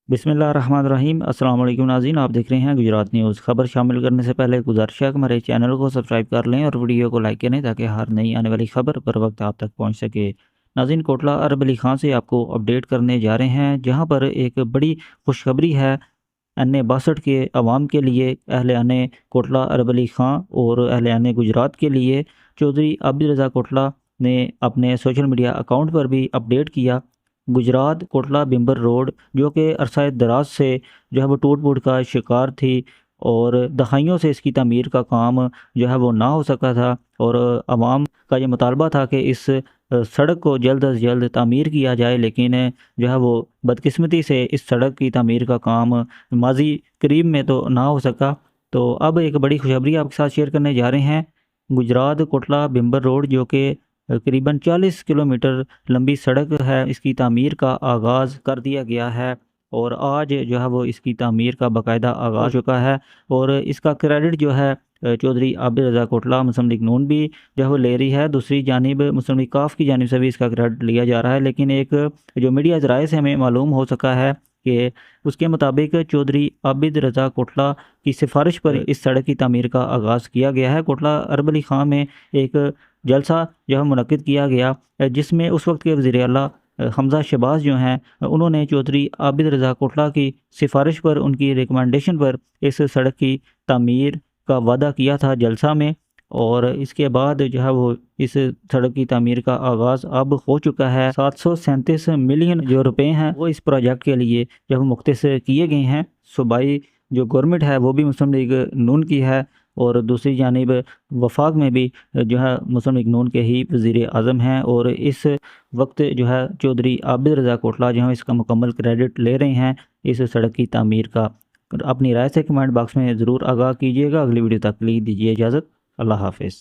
बिस्मिल्लाहिर्रहमानिर्रहीम। अस्सलाम वालेकुम नाज़रीन, आप देख रहे हैं गुजरात न्यूज़। खबर शामिल करने से पहले गुजारिश है कि हमारे चैनल को सब्सक्राइब कर लें और वीडियो को लाइक करें ताकि हर नई आने वाली खबर बर वक्त आप तक पहुंच सके। नाज़रीन, कोटला अरब अली खां से आपको अपडेट करने जा रहे हैं, जहां पर एक बड़ी खुशखबरी है NA 62 के अवाम के लिए, अहले आने कोटला अरब अली खां और अहले आने गुजरात के लिए। चौधरी आबिद रज़ा कोटला ने अपने सोशल मीडिया अकाउंट पर भी अपडेट किया। गुजरात कोटला बिम्बर रोड, जो कि अरसा दराज से जो है वो टूट फूट का शिकार थी और दहाइयों से इसकी तमीर का काम जो है वो ना हो सका था, और आवाम का ये मुतालबा था कि इस सड़क को जल्द अज जल्द तामीर किया जाए, लेकिन जो है वो बदकिस्मती से इस सड़क की तामीर का काम माजी करीब में तो ना हो सका। तो अब एक बड़ी खुशखबरी आपके साथ शेयर करने जा रहे हैं। गुजरात कोटला बिम्बर रोड, जो कि करीबन 40 किलोमीटर लंबी सड़क है, इसकी तामीर का आगाज़ कर दिया गया है और आज जो है वो इसकी तामीर का बाकायदा आगाज़ हो चुका है। और इसका क्रेडिट जो है चौधरी आबिद रज़ा कोटला मुस्लिम लीग नून भी जो है वो ले रही है। दूसरी जानिब मुस्लिम लीग काफ की जानिब से भी इसका क्रेडिट लिया जा रहा है, लेकिन एक जो मीडिया ज़राए से हमें मालूम हो सका है कि उसके मुताबिक चौधरी आबिद रज़ा कोटला की सिफारिश पर इस सड़क की तामीर का आगाज़ किया गया है। कोटला अरब अली खां में एक जलसा जो है मुनक्किद किया गया, जिसमें उस वक्त के वज़ीर आला हमज़ा शहबाज जो हैं, उन्होंने चौधरी आबिद रज़ा कोटला की सिफारिश पर, उनकी रिकमेंडेशन पर इस सड़क की तामीर का वादा किया था जलसा में। और इसके बाद जो है वो इस सड़क की तामीर का आगाज़ अब हो चुका है। 737 मिलियन जो रुपए हैं वो इस प्रोजेक्ट के लिए जो मुख्तस किए गए हैं। सूबाई जो गवर्नमेंट है वो भी मुस्लिम लीग नून की है, और दूसरी जानिब वफाक में भी जो है मुस्लिम लीग नून के ही वज़ीर आज़म हैं। और इस वक्त जो है चौधरी आबिद रज़ा कोटला जो है इसका मुकम्मल क्रेडिट ले रहे हैं इस सड़क की तामीर का। अपनी राय से कमेंट बॉक्स में ज़रूर आगाह कीजिएगा। अगली वीडियो तक के लिए दीजिए इजाज़त। अल्लाह हाफ़िज़।